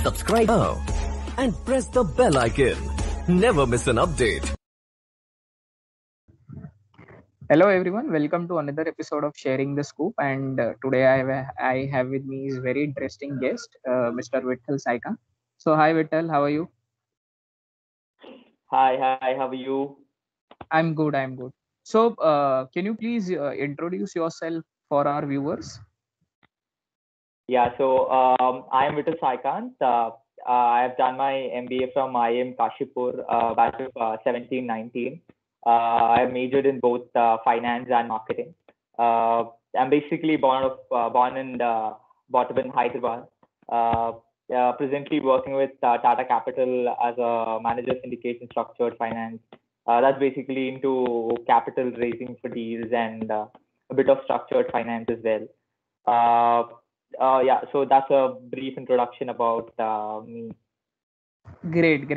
Subscribe now and press the bell icon. Never miss an update. Hello everyone, welcome to another episode of Sharing the Scoop. And today I have with me is very interesting guest, Mr. Vittal Saika. So hi Vittal, how are you? Hi, how are you? I'm good. I'm good. So can you please introduce yourself for our viewers? Yeah, so I am Vittal Saikant. I have done my MBA from IIM Kashipur, batch of 17-19. I majored in both finance and marketing. I'm basically born and brought up in Hyderabad. Presently working with Tata Capital as a manager syndication structured finance. That's basically into capital raising for deals and a bit of structured finance as well. Yeah, so that's a brief introduction about me. Great.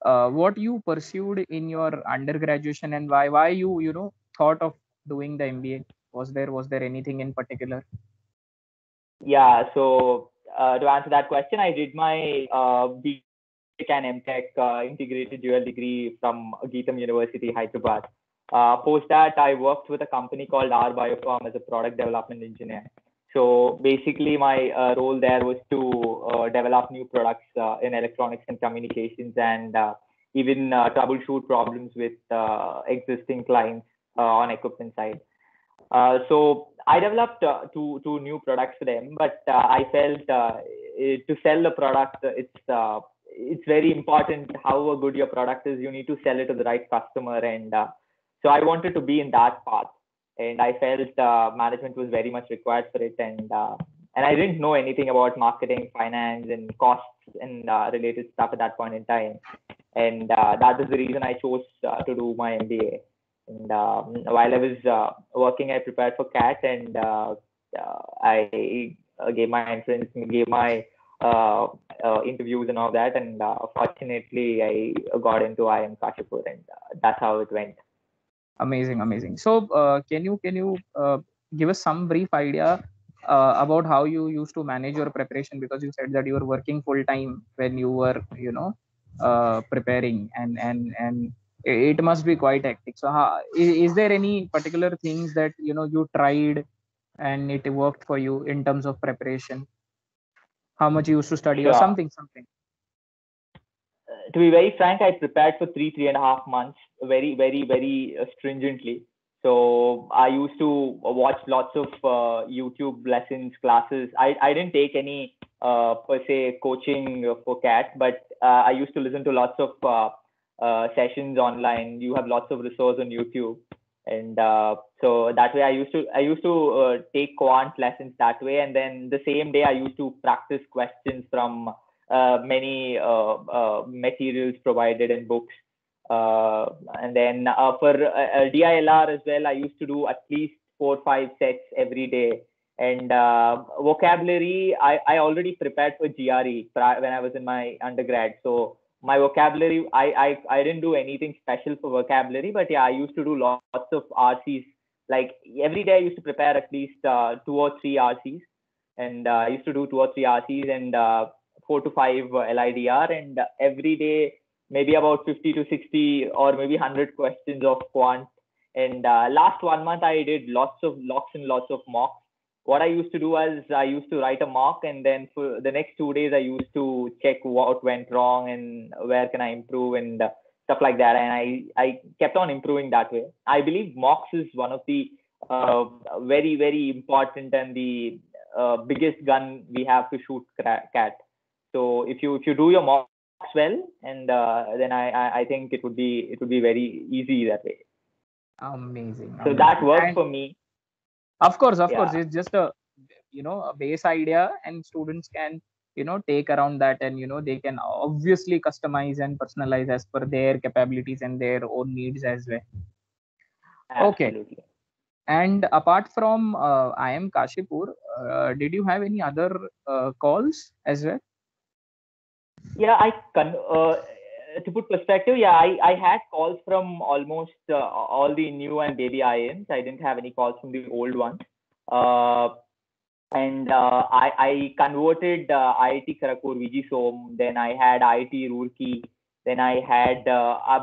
What you pursued in your undergraduation and why you thought of doing the MBA? Was there anything in particular? Yeah, so to answer that question, I did my BTech and MTech integrated dual degree from Geetham University, Hyderabad. Post that, I worked with a company called R Biopharm as a product development engineer. So basically, my role there was to develop new products in electronics and communications, and even troubleshoot problems with existing clients on equipment side. So I developed two new products for them, but I felt to sell the product, it's very important how good your product is. You need to sell it to the right customer, and so I wanted to be in that path, and I felt management was very much required for it, and I didn't know anything about marketing, finance, and costs and related stuff at that point in time, and that is the reason I chose to do my MBA. And while I was working, I prepared for CAT, and I gave my entrance, gave my interviews and all that. And fortunately, I got into IIM Kashipur, and that's how it went. Amazing. So can you give us some brief idea about how you used to manage your preparation, because you said that you were working full time when you were preparing, and it must be quite hectic. So is there any particular things that you tried and it worked for you in terms of preparation? How much you used to study or Sure. something? To be very frank, I prepared for 3.5 months very stringently. So I used to watch lots of YouTube lessons, classes. I didn't take any per se coaching for CAT, but I used to listen to lots of sessions online. You have lots of resources on YouTube, and so that way I used to take quant lessons that way, and then the same day I used to practice questions from many materials provided in books. And then for DILR as well, I used to do at least 4 or 5 sets every day. And vocabulary, I already prepared for GRE when I was in my undergrad. So my vocabulary, I didn't do anything special for vocabulary, but yeah, I used to do lots of RCs. Like every day, I used to prepare at least 2 or 3 RCs, and I used to do 2 or 3 RCs, and 4 to 5 LIDR, and every day maybe about 50 to 60 or maybe 100 questions of quant. And last 1 month I did lots of mocks. What I used to do is I used to write a mock, and then for the next 2 days I used to check what went wrong and where can I improve, and stuff like that. And I kept on improving that way. I believe mocks is one of the very important and the biggest gun we have to shoot CAT. So if you do your mocks well, and then I think it would be very easy that way. Amazing. So that worked And for me. of course, Yeah, it's just a base idea, and students can take around that, and they can obviously customize and personalize as per their capabilities and their own needs as well. Okay. absolutely. And apart from IIM Kashipur, did you have any other calls as well? Yeah, to put perspective, yeah, I had calls from almost all the new and baby IIMs. I didn't have any calls from the old ones. Uh, And I converted IIT Kharagpur, VG Som. Then I had IIT Roorkee. Then I had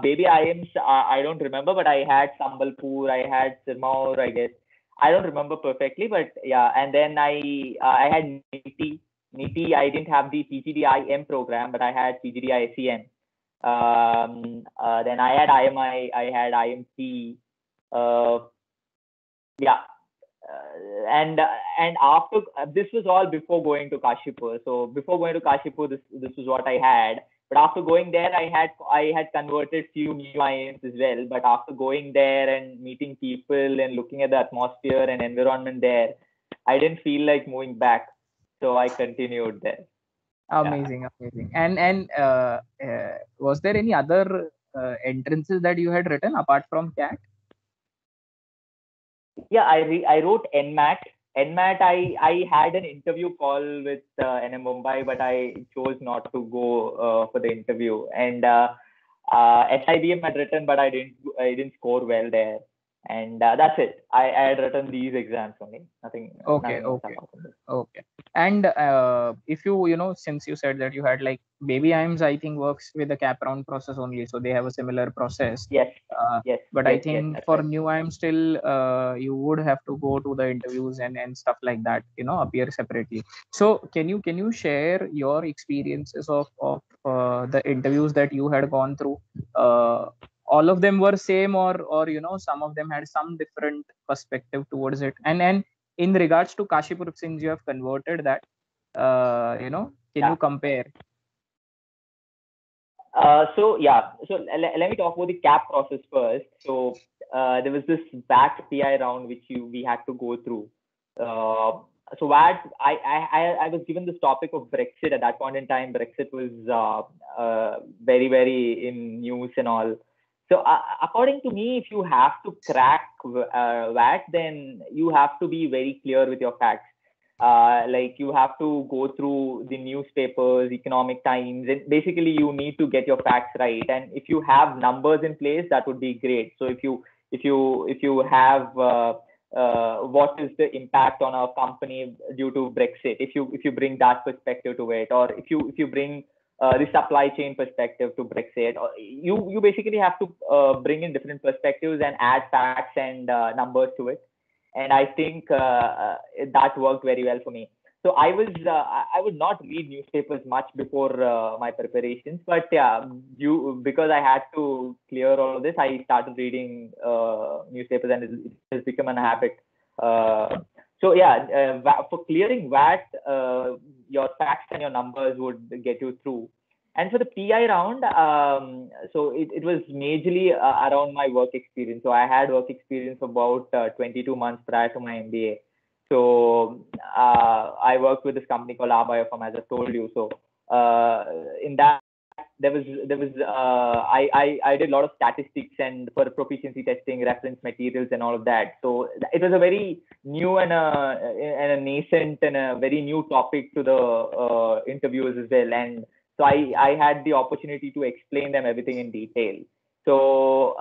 baby IIMs. I don't remember, but I had Sambalpur. I had Sirmaur, I guess. I don't remember perfectly, but yeah. And then I had NITI. NITI, I didn't have the PGDIM program, but I had PGDI SEM. Then I had IMI. I had IMC. Uh, yeah, and after this was all before going to Kashipur. So before going to Kashipur, this was what I had. But after going there, I had converted few new IIMs as well. But after going there and meeting people and looking at the atmosphere and environment there, I didn't feel like moving back. So I continued there. Amazing, amazing. And was there any other entrances that you had written apart from CAT? Yeah, I wrote NMAT. NMAT, I had an interview call with NM Mumbai, but I chose not to go for the interview. And SIBM had written, but I didn't score well there. And that's it. I had written these exams only. Nothing. Okay, Nothing else okay, apart from this. okay. And if since you said that you had like baby IIMs, I think works with the cap round process only, so they have a similar process. Yes, But yes, I yes, think that's for right. new IIM still, you would have to go to the interviews and stuff like that, appear separately. So can you share your experiences of the interviews that you had gone through? All of them were same, or some of them had some different perspective towards it, and in regards to Kashipur, since you have converted that, can Yeah. you compare? Let me talk about the cap process first. So there was this back PI round which we had to go through. So what I was given this topic of Brexit at that point in time. Brexit was very very in news and all. So according to me, if you have to crack VAT, then you have to be very clear with your facts. Like you have to go through the newspapers, Economic Times, and basically you need to get your facts right. And if you have numbers in place, that would be great. So if you have what is the impact on our company due to Brexit, if you bring that perspective to it, or if you bring the supply chain perspective to Brexit, or you basically have to bring in different perspectives and add facts and numbers to it. And I think that worked very well for me. So I would not read newspapers much before my preparations, but yeah, because I had to clear all of this, I started reading newspapers, and it has become a habit. So yeah, for clearing VAT, your facts and your numbers would get you through. And for the PI round, so it was majorly around my work experience. So I had work experience for about 22 months prior to my MBA. So I worked with this company called ABIOFARM, as I told you. So in that, I did a lot of statistics and for proficiency testing, reference materials, and all of that. So it was a very new and a nascent and a very new topic to the interviewers as well. And so I had the opportunity to explain them everything in detail. So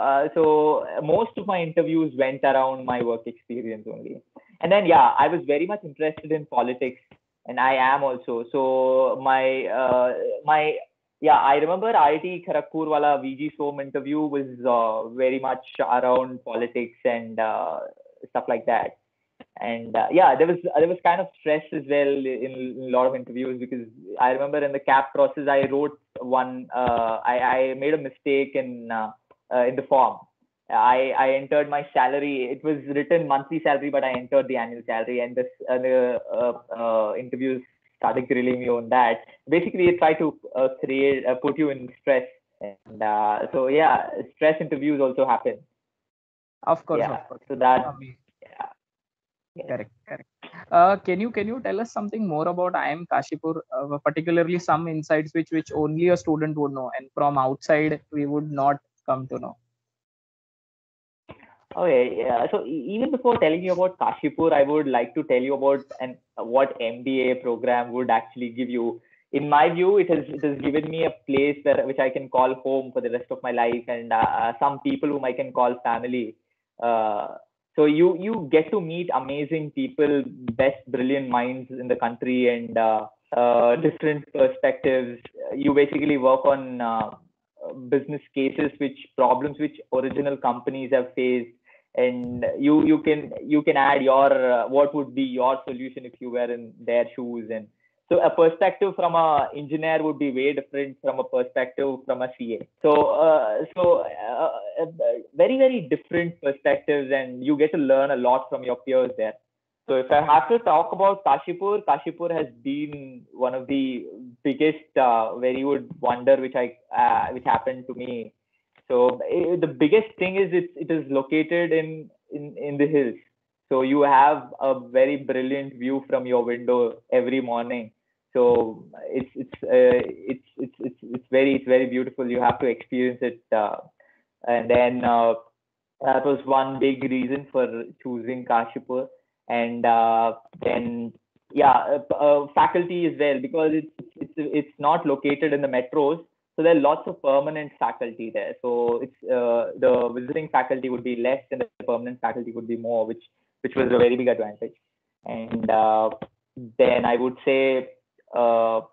most of my interviews went around my work experience only. And then yeah, I was very much interested in politics, and I am also. So my yeah, I remember IIT Kharagpur wala VG Som interview was very much around politics and stuff like that. And yeah, there was kind of stress as well in a lot of interviews, because I remember in the cap process I wrote one. I made a mistake in the form. I entered my salary. It was written monthly salary, but I entered the annual salary, and this the interviews started grilling me on that. Basically, it tried to put you in stress, and so yeah, stress interviews also happen. Of course, Yeah, of course. so that Amazing. yeah. Yeah. Correct, correct. Can you tell us something more about IIM Kashipur, particularly some insights which only a student would know, and from outside we would not come to know? Okay, yeah. So even before telling you about Kashipur, I would like to tell you about what MBA program would actually give you. In my view, it has given me a place which I can call home for the rest of my life, and some people whom I can call family. Uh, So you get to meet amazing people, best brilliant minds in the country, and different perspectives. You basically work on business cases, which problems which original companies have faced, and you can add your what would be your solution if you were in their shoes. And so a perspective from a engineer would be way different from a perspective from a CA. Very, very different perspectives, and you get to learn a lot from your peers there. So if I have to talk about Kashipur, Kashipur has been one of the biggest Verywood wonder which happened to me. So the biggest thing is it is located in the hills. So you have a very brilliant view from your window every morning. So it's very beautiful. You have to experience it, and then that was one big reason for choosing Kashipur. And then yeah, faculty as well, because it's not located in the metros, so there are lots of permanent faculty there. So it's the visiting faculty would be less and the permanent faculty would be more, which was a very big advantage. And then I would say then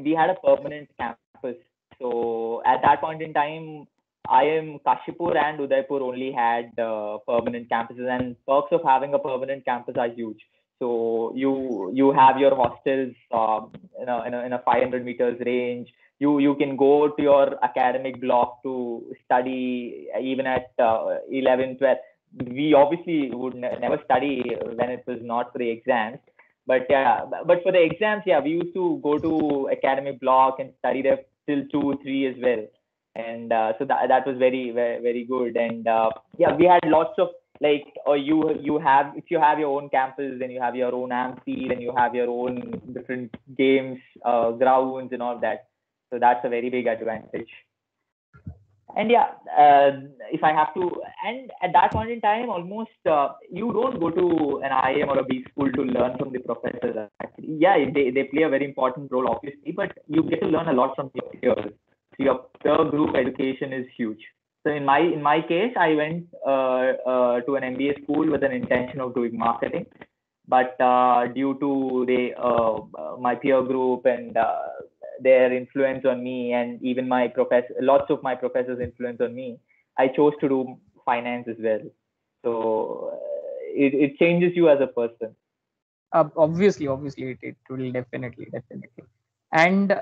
we had a permanent campus. So at that point in time, Kashipur and Udaipur only had permanent campuses, and perks of having a permanent campus are huge. So you have your hostels in a 500 meters range. You can go to your academic block to study even at 11, 12. We obviously would never study when it was not for the exams. But yeah, but for the exams, yeah, we used to go to academic block and study there till 2, 3 as well. And so that was very, very, very good. And yeah, we had lots of like, or you have, if you have your own campus, then you have your own amphi, then you have your own different games, grounds and all that. So that's a very big advantage. And yeah, if I have to, and at that point in time, almost you don't go to an IIM or a B school to learn from the professors. Actually, yeah, they play a very important role, obviously, but you get to learn a lot from your peers. So your peer group education is huge. So in my case, I went to an MBA school with an intention of doing marketing, but due to my peer group and their influence on me, and even lots of my professors' influence on me, I chose to do finance as well. So it changes you as a person. Obviously, it will definitely. And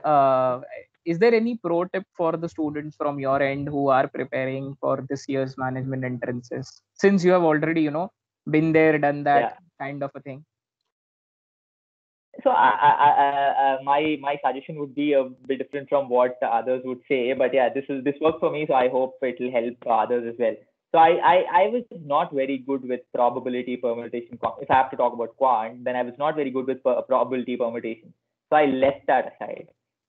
is there any pro tip for the students from your end who are preparing for this year's management entrances, since you have already been there, done that kind of a thing? So my suggestion would be a bit different from what others would say, but yeah, this works for me, so I hope it will help others as well. So I was not very good with probability permutation. If I have to talk about quant, then I was not very good with probability permutation. So I left that aside,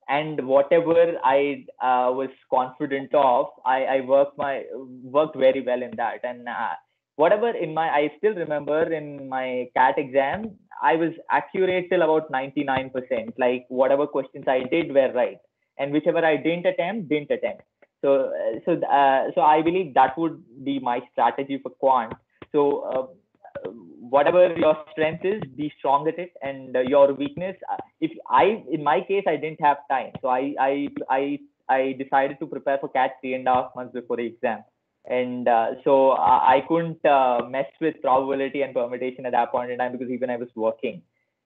and whatever I was confident of, I worked very well in that. And whatever I still remember in my CAT exam, I was accurate till about 99%. Like whatever questions I did were right, and whichever I didn't attempt. So I believe that would be my strategy for quant. So whatever your strength is, be strong at it, and your weakness. In my case, I didn't have time, so I decided to prepare for CAT 3.5 months before the exam. And so I couldn't mess with probability and permutation at that point in time, because even I was working.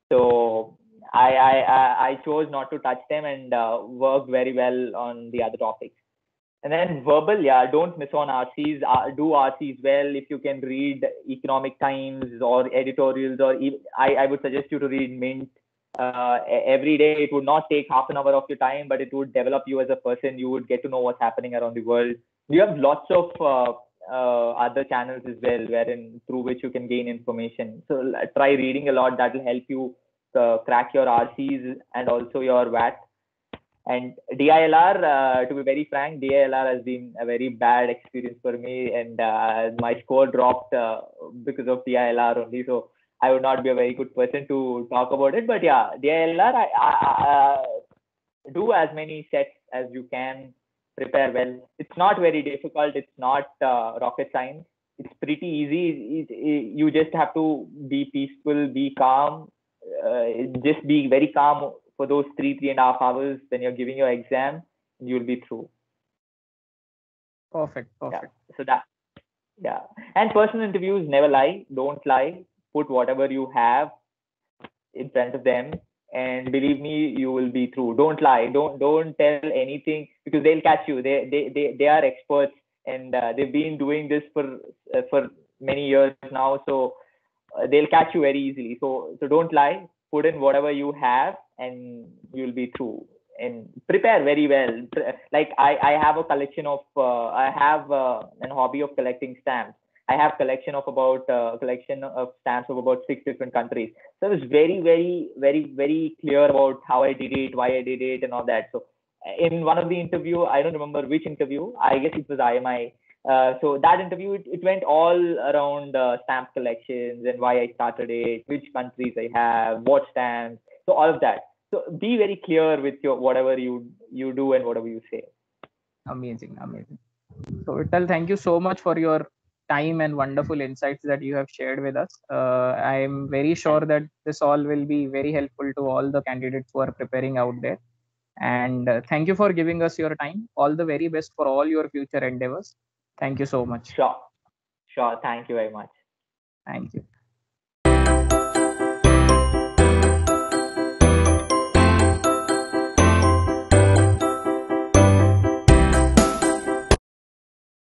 So I chose not to touch them, and worked very well on the other topics. And then verbal, yeah, don't miss on RCs. Do RCs well. If you can read Economic Times or editorials, or I would suggest you to read Mint every day. It would not take half an hour of your time, but it would develop you as a person. You would get to know what's happening around the world. You have lots of other channels as well, through which you can gain information. So try reading a lot. That will help you crack your RCs and also your VAT. And DILR, to be very frank, DILR has been a very bad experience for me, and my score dropped because of DILR only. So I would not be a very good person to talk about it. But yeah, DILR, I do as many sets as you can. Prepare well. It's not very difficult. It's not rocket science. It's pretty easy. You just have to be peaceful, be calm, just be very calm for those 3.5 hours when you're giving your exam, and you'll be through. Perfect. Yeah. So that, yeah. And personal interviews, never lie. Don't lie. Put whatever you have in front of them, and believe me, you will be through. Don't lie. Don't tell anything, because they'll catch you. They are experts, and they've been doing this for many years now. So they'll catch you very easily. So don't lie. Put in whatever you have, and you'll be through. And prepare very well. Like I have a collection of I have an hobby of collecting stamps. I have collection of stamps of about 6 different countries. So I was very, very, very, very clear about how I did it, why I did it, and all that. So in one of the interview, I don't remember which interview. I guess it was IMI. So that interview, it went all around stamp collections and why I started it, which countries I have, what stamps, so all of that. So be very clear with your whatever you do and whatever you say. Amazing. So Vital, thank you so much for your time and wonderful insights that you have shared with us. I am very sure that this all will be very helpful to all the candidates who are preparing out there. And thank you for giving us your time. All the very best for all your future endeavors. Thank you so much. Sure. Thank you very much. Thank you.